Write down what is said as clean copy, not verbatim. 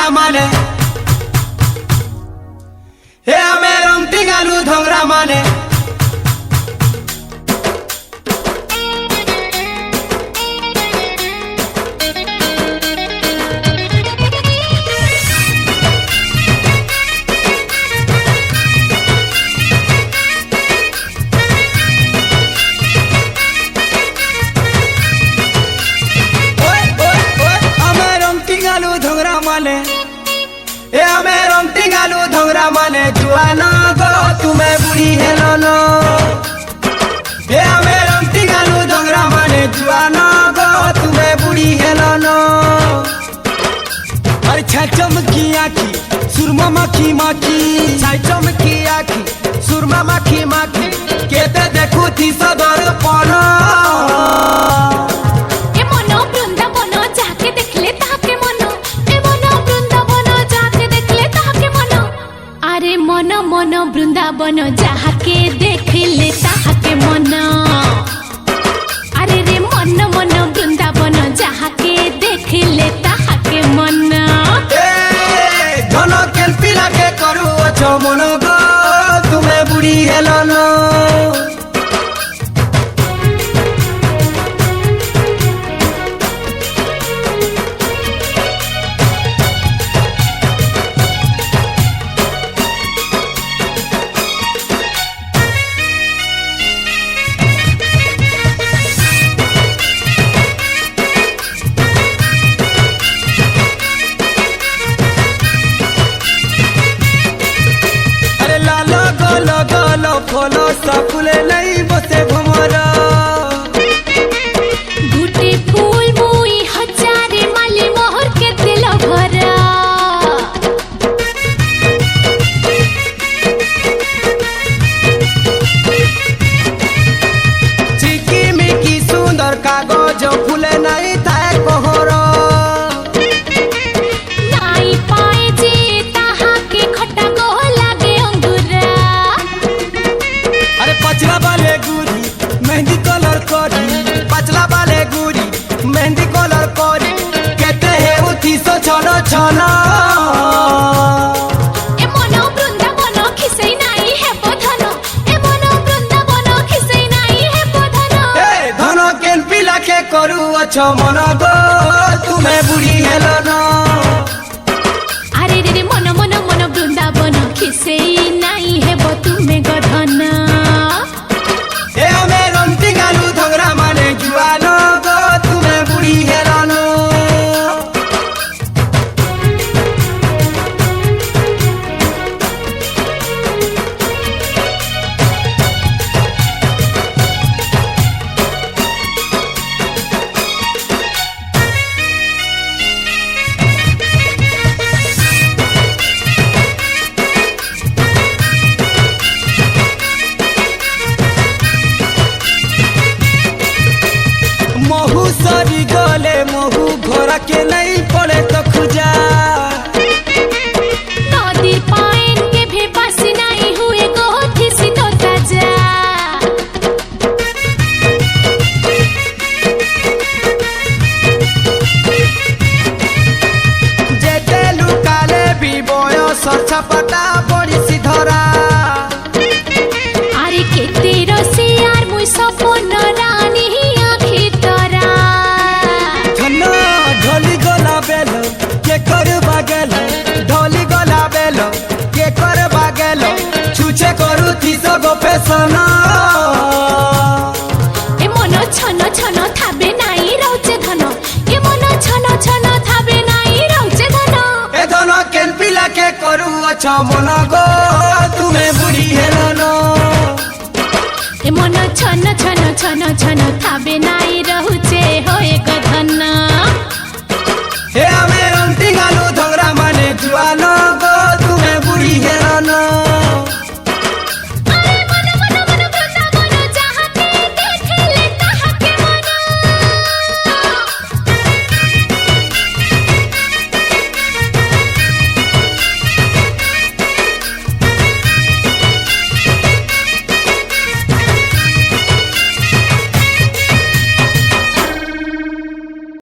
धोंगरा माने हे हमें रंगती गालू धोंगरा माने ए हमें रंगती गालू धोंगरा माने जुआना गो तुम्हें बुढ़ी हेलो नो ए हमें रंगती गालू धोंगरा माने जुआना गो तुम्हें बुढ़ी हेलो नो अरे छह चमकी आँखी सुरमा माखी माखी छह चमकी आँखी सुरमा माखी माखी केते देखू थी सदर पना मन वृंदावन जाके देख ले ताके मन अरे रे मन मन वृंदावन जाके देख ले ताके मन धन केल्पी लागे करू अछो मन गो तुम्हें बुढ़ी हेलो नो फलो सफुले नहीं बसे भमरा गुटे फूल मुई हजारे माली मोहर के दिल भरा चिकी मिकी सुंदर कागज फूले नहीं थाए कोहरा नाई पाए जे ताहा के खट्टा को लागे अंगूरा पचला वाले गुड़ी मेहंदी कलर करी पचला वाले गुड़ी मेहंदी कलर करी कहते हैं वो 300 छना ए मन वृंदावन खिसई नाई है बधन ए मन वृंदावन खिसई नाई है बधन ए धन केन पिला के करू अच्छा मन गो तुम्हें बुढ़ी हेलो ना अरे रे रे मन मन मन वृंदावन खिसई नाई है ब तुम्हें गधन ए हमें रंगती गालू धोंगरा माने जुआनो गो तुम्हें बुढ़ी हेलो नो महू सरी गले महू घोड़ा के नहीं पड़े तो खुजा नदी पाइन के भी पास नहीं हुए गोथी सितो ताजा जेते लुकाले भी बोयो सरछा पटा बड़ी सी धरा अरे के तेरो से यार मुई सपन रानी आँखी तोरा धन्ना ढोली गोला बेलो के कर बागेलो ढोली गोला बेलो के कर बागेलो छुचे करू थी सगो पेसना ए मन छन छन थाबे नाई रौचे धन ए मन छन छन थाबे नाई रौचे धन ए धन केन पिला के करू अच्छा मन गो तुम्हें बुढ़ी हेलो नो ए मन छन छन छन छन थाबे नाई रहु